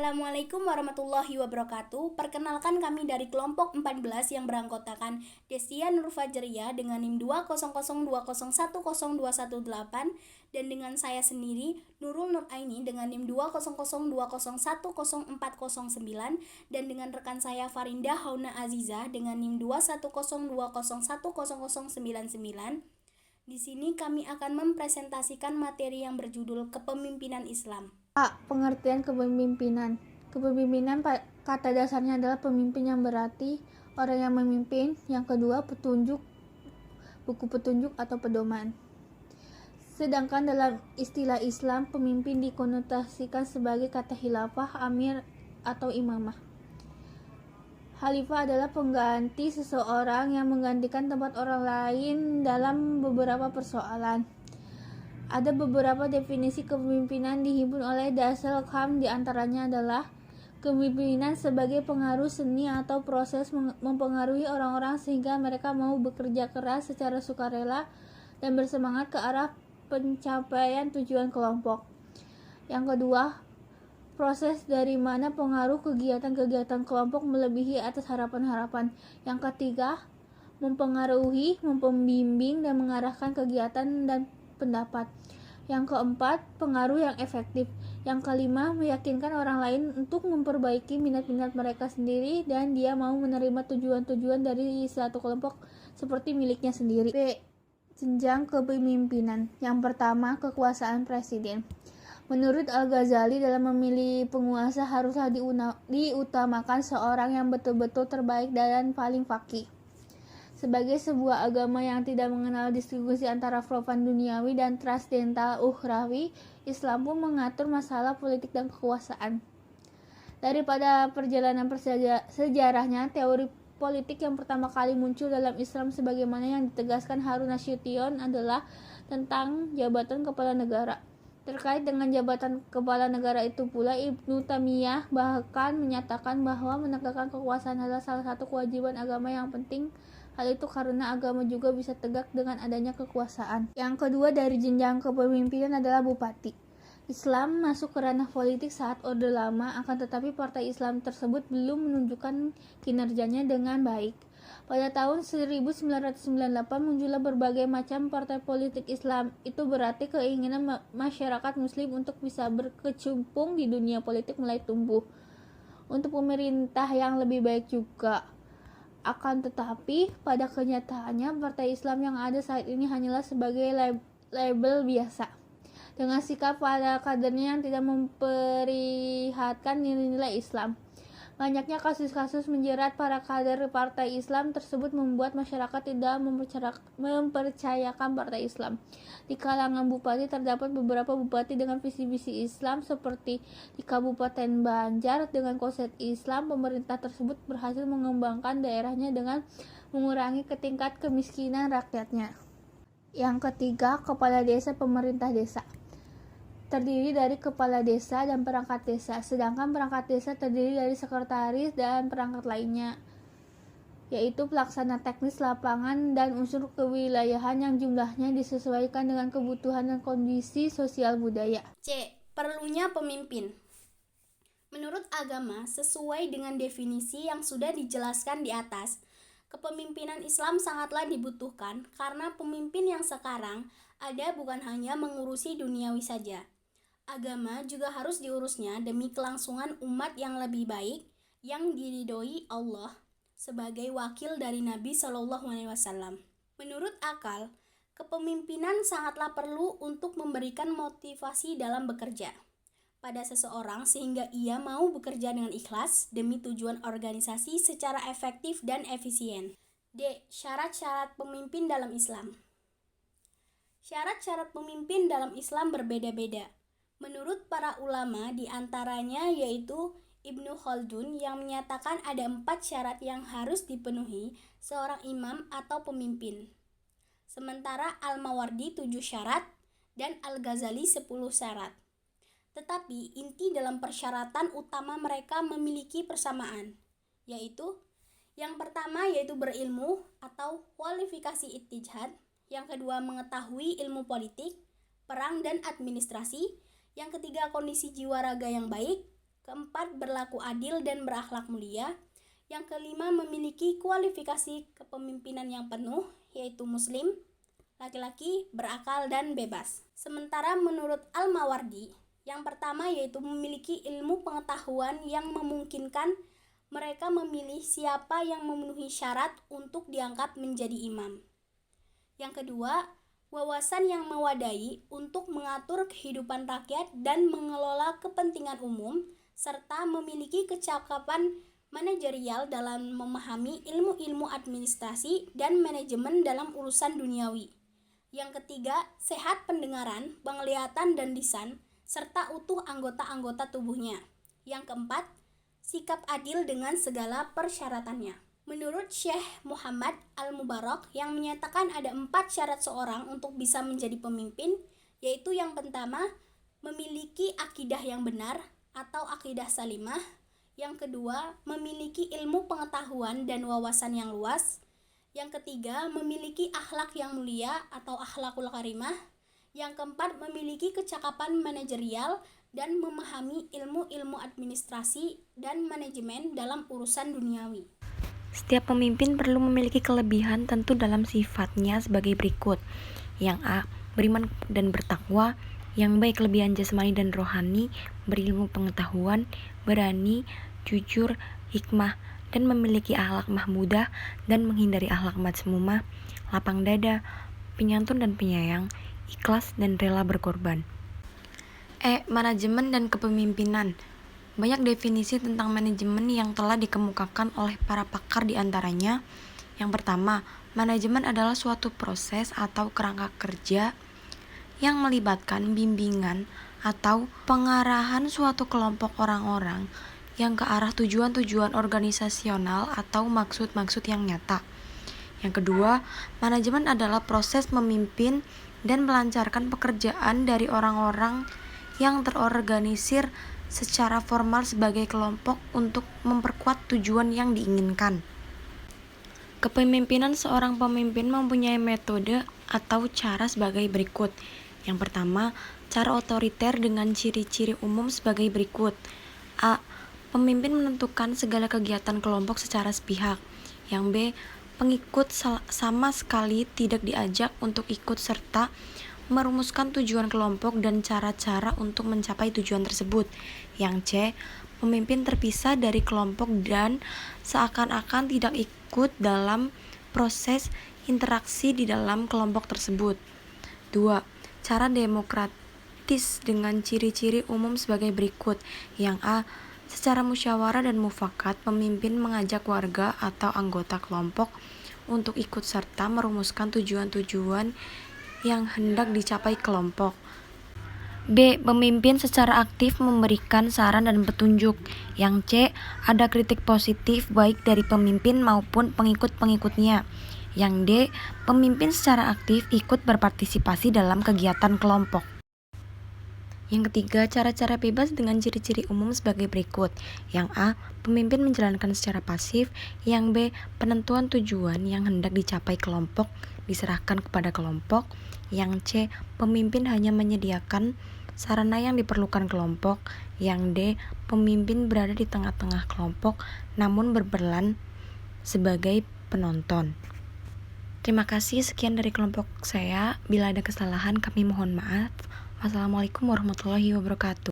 Assalamualaikum warahmatullahi wabarakatuh. Perkenalkan kami dari kelompok 14 yang beranggotakan Destia Nur Fajriah dengan NIM 20020010118 dan dengan saya sendiri Nurul Nur Aini dengan NIM 20020010409 dan dengan rekan saya Farinda Hauna Aziza dengan NIM 21020010099. Di sini kami akan mempresentasikan materi yang berjudul Kepemimpinan Islam. A. Pengertian kepemimpinan. Kepemimpinan kata dasarnya adalah pemimpin yang berarti orang yang memimpin. Yang kedua, petunjuk, buku petunjuk atau pedoman. Sedangkan dalam istilah Islam, pemimpin dikonotasikan sebagai kata khilafah, amir, atau imamah. Khalifah adalah pengganti seseorang yang menggantikan tempat orang lain dalam beberapa persoalan. Ada beberapa definisi kepemimpinan dihimpun oleh Dasel Kham, di antaranya adalah kepemimpinan sebagai pengaruh seni atau proses mempengaruhi orang-orang sehingga mereka mau bekerja keras secara sukarela dan bersemangat ke arah pencapaian tujuan kelompok. Yang kedua, proses dari mana pengaruh kegiatan-kegiatan kelompok melebihi atas harapan-harapan. Yang ketiga, mempengaruhi, membimbing dan mengarahkan kegiatan dan pendapat. Yang keempat, pengaruh yang efektif. Yang kelima, meyakinkan orang lain untuk memperbaiki minat-minat mereka sendiri dan dia mau menerima tujuan-tujuan dari satu kelompok seperti miliknya sendiri. B. Jenjang kepemimpinan. Yang pertama, kekuasaan presiden. Menurut Al-Ghazali, dalam memilih penguasa haruslah diutamakan seorang yang betul-betul terbaik dan paling faqih. Sebagai sebuah agama yang tidak mengenal distribusi antara profan duniawi dan transdental ukhrawi, Islam pun mengatur masalah politik dan kekuasaan. Daripada perjalanan sejarahnya, teori politik yang pertama kali muncul dalam Islam sebagaimana yang ditegaskan Harun Nasution adalah tentang jabatan kepala negara. Terkait dengan jabatan kepala negara itu pula, Ibnu Taimiyah bahkan menyatakan bahwa menegakkan kekuasaan adalah salah satu kewajiban agama yang penting. Hal itu karena agama juga bisa tegak dengan adanya kekuasaan. Yang kedua dari jenjang kepemimpinan adalah bupati. Islam masuk ke ranah politik saat Orde Lama, akan tetapi partai Islam tersebut belum menunjukkan kinerjanya dengan baik. Pada tahun 1998 muncullah berbagai macam partai politik Islam. Itu berarti keinginan masyarakat muslim untuk bisa berkecimpung di dunia politik mulai tumbuh. Untuk pemerintah yang lebih baik juga. Akan tetapi, pada kenyataannya partai Islam yang ada saat ini hanyalah sebagai label biasa, dengan sikap pada kadernya yang tidak memperlihatkan nilai-nilai Islam. Banyaknya kasus-kasus menjerat para kader partai Islam tersebut membuat masyarakat tidak mempercayakan partai Islam. Di kalangan bupati terdapat beberapa bupati dengan visi-misi Islam seperti di Kabupaten Banjar. Dengan konsep Islam, pemerintah tersebut berhasil mengembangkan daerahnya dengan mengurangi tingkat kemiskinan rakyatnya. Yang ketiga, kepala desa, pemerintah desa. Terdiri dari kepala desa dan perangkat desa, sedangkan perangkat desa terdiri dari sekretaris dan perangkat lainnya, yaitu pelaksana teknis lapangan dan unsur kewilayahan yang jumlahnya disesuaikan dengan kebutuhan dan kondisi sosial budaya. C. Perlunya pemimpin. Menurut agama, sesuai dengan definisi yang sudah dijelaskan di atas, kepemimpinan Islam sangatlah dibutuhkan karena pemimpin yang sekarang ada bukan hanya mengurusi duniawi saja. Agama juga harus diurusnya demi kelangsungan umat yang lebih baik yang diridhoi Allah sebagai wakil dari Nabi SAW. Menurut akal, kepemimpinan sangatlah perlu untuk memberikan motivasi dalam bekerja pada seseorang sehingga ia mau bekerja dengan ikhlas demi tujuan organisasi secara efektif dan efisien. D. Syarat-syarat pemimpin dalam Islam. Syarat-syarat pemimpin dalam Islam berbeda-beda. Menurut para ulama, di antaranya yaitu Ibnu Khaldun yang menyatakan ada 4 syarat yang harus dipenuhi seorang imam atau pemimpin. Sementara Al-Mawardi 7 syarat dan Al-Ghazali 10 syarat. Tetapi inti dalam persyaratan utama mereka memiliki persamaan, yaitu yang pertama yaitu berilmu atau kualifikasi ijtihad, yang kedua mengetahui ilmu politik, perang dan administrasi, yang ketiga kondisi jiwa raga yang baik, Keempat, berlaku adil dan berakhlak mulia. Yang kelima, memiliki kualifikasi kepemimpinan yang penuh, yaitu muslim, laki-laki, berakal, dan bebas. Sementara menurut Al-Mawardi, yang pertama yaitu memiliki ilmu pengetahuan yang memungkinkan mereka memilih siapa yang memenuhi syarat untuk diangkat menjadi imam. Yang kedua, wawasan yang mewadai untuk mengatur kehidupan rakyat dan mengelola kepentingan umum, serta memiliki kecakapan manajerial dalam memahami ilmu-ilmu administrasi dan manajemen dalam urusan duniawi. Yang ketiga, sehat pendengaran, penglihatan, dan lisan, serta utuh anggota-anggota tubuhnya. Yang keempat, sikap adil dengan segala persyaratannya. Menurut Syekh Muhammad Al-Mubarak yang menyatakan ada 4 syarat seorang untuk bisa menjadi pemimpin, yaitu yang pertama, memiliki akidah yang benar atau akidah salimah. Yang kedua, memiliki ilmu pengetahuan dan wawasan yang luas. Yang ketiga, memiliki akhlak yang mulia atau akhlakul karimah. Yang keempat, memiliki kecakapan manajerial dan memahami ilmu-ilmu administrasi dan manajemen dalam urusan duniawi. Setiap pemimpin perlu memiliki kelebihan tentu dalam sifatnya sebagai berikut. Yang A, beriman dan bertakwa. Yang B, kelebihan jasmani dan rohani, berilmu pengetahuan, berani, jujur, hikmah, dan memiliki akhlak mahmudah dan menghindari akhlak mazmumah, lapang dada, penyantun dan penyayang, ikhlas dan rela berkorban. E, manajemen dan kepemimpinan. Banyak definisi tentang manajemen yang telah dikemukakan oleh para pakar di antaranya. Yang pertama, manajemen adalah suatu proses atau kerangka kerja yang melibatkan bimbingan atau pengarahan suatu kelompok orang-orang yang ke arah tujuan-tujuan organisasional atau maksud-maksud yang nyata. Yang kedua, manajemen adalah proses memimpin dan melancarkan pekerjaan dari orang-orang yang terorganisir secara formal sebagai kelompok untuk memperkuat tujuan yang diinginkan. Kepemimpinan seorang pemimpin mempunyai metode atau cara sebagai berikut. Yang pertama, cara otoriter dengan ciri-ciri umum sebagai berikut. A. Pemimpin menentukan segala kegiatan kelompok secara sepihak. Yang B. Pengikut sama sekali tidak diajak untuk ikut serta merumuskan tujuan kelompok dan cara-cara untuk mencapai tujuan tersebut. Yang C. Pemimpin terpisah dari kelompok dan seakan-akan tidak ikut dalam proses interaksi di dalam kelompok tersebut. 2. Cara demokratis dengan ciri-ciri umum sebagai berikut. Yang A. Secara musyawarah dan mufakat, pemimpin mengajak warga atau anggota kelompok untuk ikut serta merumuskan tujuan-tujuan yang hendak dicapai kelompok. B. Pemimpin secara aktif memberikan saran dan petunjuk. Yang C. Ada kritik positif baik dari pemimpin maupun pengikut-pengikutnya. Yang D. Pemimpin secara aktif ikut berpartisipasi dalam kegiatan kelompok. Yang ketiga, cara-cara bebas dengan ciri-ciri umum sebagai berikut. Yang A. Pemimpin menjalankan secara pasif. Yang B. Penentuan tujuan yang hendak dicapai kelompok diserahkan kepada kelompok. Yang C. Pemimpin hanya menyediakan sarana yang diperlukan kelompok. Yang D. Pemimpin berada di tengah-tengah kelompok namun berperan sebagai penonton. Terima kasih, sekian dari kelompok saya. Bila ada kesalahan kami mohon maaf. Wassalamualaikum warahmatullahi wabarakatuh.